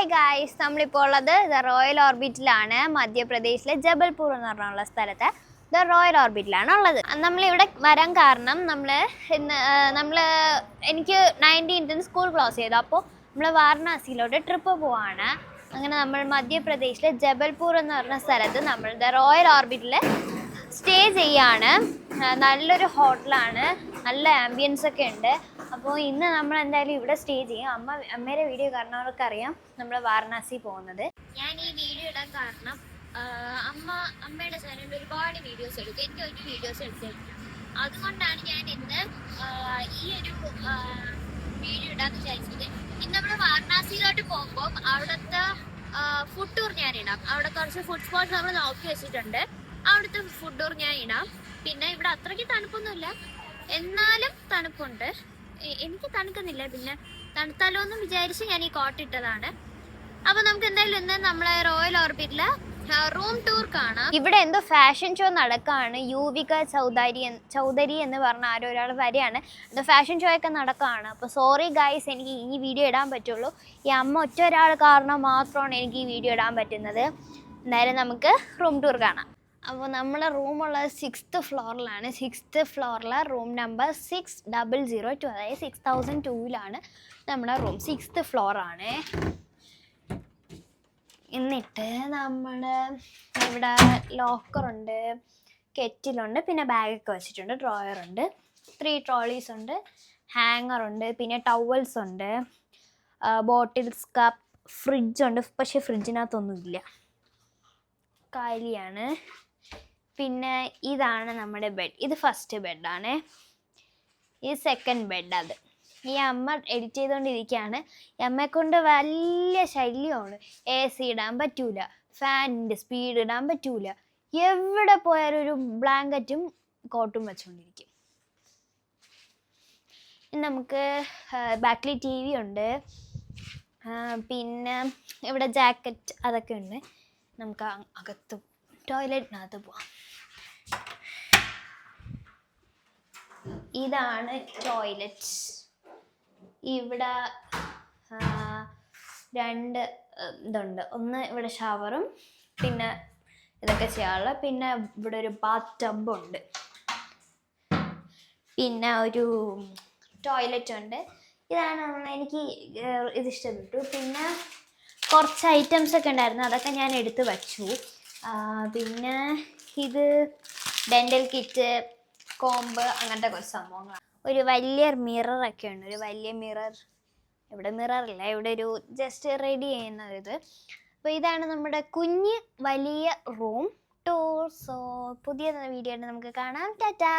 Hi guys, നമ്മളിപ്പോൾ ഉള്ളത് the royal ഓർബിറ്റിലാണ്. മധ്യപ്രദേശിലെ ജബൽപൂർ എന്ന് പറഞ്ഞുള്ള സ്ഥലത്ത് ദ റോയൽ ഓർബിറ്റിലാണ് ഉള്ളത്. നമ്മളിവിടെ വരാൻ കാരണം എനിക്ക് 19th സ്കൂൾ ക്ലോസ് ചെയ്തു. അപ്പോൾ നമ്മൾ വാരണാസിയിലോട്ട് ട്രിപ്പ് പോവാണ്. അങ്ങനെ നമ്മൾ മധ്യപ്രദേശിലെ ജബൽപൂർ എന്ന് പറഞ്ഞ സ്ഥലത്ത് നമ്മൾ ദ റോയൽ ഓർബിറ്റിൽ സ്റ്റേ ചെയ്യാണ്. നല്ലൊരു ഹോട്ടലാണ്, നല്ല ആംബിയൻസ് ഒക്കെ ഉണ്ട്. അപ്പോൾ ഇന്ന് നമ്മൾ എന്തായാലും ഇവിടെ സ്റ്റേ ചെയ്യും. അമ്മയുടെ വീഡിയോ കാണുന്നവർക്ക് അറിയാം നമ്മൾ വാരണാസി പോകുന്നത്. ഞാൻ ഈ വീഡിയോ ഇടാൻ കാരണം അമ്മയുടെ ചാനലിൽ ഒരുപാട് വീഡിയോസ് എടുക്കും. എനിക്ക് ഒരു വീഡിയോസ് എടുത്തിട്ടില്ല. അതുകൊണ്ടാണ് ഞാൻ ഇന്ന് ഈ ഒരു വീഡിയോ ഇടാന്ന് വിചാരിച്ചത്. ഇന്ന് നമ്മൾ വാരണാസിയിലോട്ട് പോകുമ്പോൾ അവിടുത്തെ ഫുഡ് ടൂർ ഞാൻ ഇടാം. അവിടെ കുറച്ച് ഫുഡ് സ്പോട്ട്സ് നമ്മൾ നോക്കി വെച്ചിട്ടുണ്ട്. അവിടുത്തെ ഫുഡ് ടൂർ ഞാൻ ഇടാം. പിന്നെ ഇവിടെ അത്രയ്ക്ക് തണുപ്പൊന്നുമില്ല, എന്നാലും തണുപ്പുണ്ട്. എനിക്ക് തണുക്കുന്നില്ല, പിന്നെ തണുത്താലോ എന്ന് വിചാരിച്ച് ഞാൻ ഈ കോട്ട് ഇട്ടതാണ്. അപ്പൊ നമുക്ക് എന്തായാലും ഇന്ന് നമ്മളെ റോയൽ ഓർബിറ്റില് റൂം ടൂർ കാണാം. ഇവിടെ എന്തോ ഫാഷൻ ഷോ നടക്കാണ്. യുവിക ചൗധരി എന്ന് പറഞ്ഞ ഒരാൾ വരെയാണ്. എന്തോ ഫാഷൻ ഷോ ഒക്കെ നടക്കാണ്. അപ്പോൾ സോറി ഗൈസ്, എനിക്ക് ഈ വീഡിയോ ഇടാൻ പറ്റുള്ളൂ. ഈ അമ്മ ഒറ്റ ഒരാൾ കാരണം മാത്രമാണ് എനിക്ക് ഈ വീഡിയോ ഇടാൻ പറ്റുന്നത്. എന്തായാലും നമുക്ക് റൂം ടൂർ കാണാം. അപ്പോൾ നമ്മളെ റൂമുള്ളത് 6th ഫ്ലോറിലാണ്. 6th ഫ്ലോറിലെ റൂം നമ്പർ 6002, അതായത് 6002ലാണ് നമ്മുടെ റൂം. 6th ഫ്ലോറാണ്. എന്നിട്ട് നമ്മൾ ഇവിടെ ലോക്കറുണ്ട്, കെറ്റിലുണ്ട്, പിന്നെ ബാഗൊക്കെ വെച്ചിട്ടുണ്ട്, ഡ്രോയറുണ്ട്, 3 ട്രോളീസ് ഉണ്ട്, ഹാങ്ങറുണ്ട്, പിന്നെ ടവൽസ് ഉണ്ട്, ബോട്ടിൽസ്, കപ്പ്, ഫ്രിഡ്ജുണ്ട്. പക്ഷേ ഫ്രിഡ്ജിനകത്തൊന്നുമില്ല, കാലിയാണ്. പിന്നെ ഇതാണ് നമ്മുടെ ബെഡ്. ഇത് ഫസ്റ്റ് ബെഡാണ്. ഇത് സെക്കൻഡ് ബെഡ്. അത് ഈ അമ്മ എഡിറ്റ് ചെയ്തുകൊണ്ടിരിക്കുകയാണ്. ഈ അമ്മയെക്കൊണ്ട് വലിയ ശല്യമാണ്. AC ഇടാൻ പറ്റൂല, ഫാനിൻ്റെ സ്പീഡ് ഇടാൻ പറ്റൂല. എവിടെ പോയാലും ഒരു ബ്ലാങ്കറ്റും കോട്ടും വെച്ചുകൊണ്ടിരിക്കും. നമുക്ക് ബാക്കിൽ TV ഉണ്ട്, പിന്നെ ഇവിടെ ജാക്കറ്റ് അതൊക്കെ ഉണ്ട്. നമുക്ക് അകത്ത് ടോയ്ലറ്റിനകത്ത് പോവാം. ഇതാണ് ടോയ്ലറ്റ്. ഇവിടെ 2 ഇതുണ്ട്. ഒന്ന് ഇവിടെ ഷവറും പിന്നെ ഇതൊക്കെ ചെയ്യാനുള്ള, പിന്നെ ഇവിടെ ഒരു ബാത്ത് ടബുണ്ട്, പിന്നെ ഒരു ടോയ്ലറ്റ് ഉണ്ട്. ഇതാണ് എനിക്ക് ഇത് ഇഷ്ടപ്പെട്ടു. പിന്നെ കുറച്ച് ഐറ്റംസ് ഒക്കെ ഉണ്ടായിരുന്നു, അതൊക്കെ ഞാൻ എടുത്ത് വച്ചു. പിന്നെ ഇത് ഡെൻ്റൽ കിറ്റ്, കോമ്പ്, അങ്ങനത്തെ കുറച്ച് സംഭവങ്ങൾ. ഒരു വലിയ മിററൊക്കെ ഉണ്ട്. ഒരു വലിയ മിറർ, ഇവിടെ മിററില്ല, ഇവിടെ ഒരു ജസ്റ്റ് റെഡി ചെയ്യുന്ന ഇത്. അപ്പോൾ ഇതാണ് നമ്മുടെ കുഞ്ഞ് വലിയ റൂം ടൂർ. സോ പുതിയ വീഡിയോ നമുക്ക് കാണാം. ടാറ്റാ.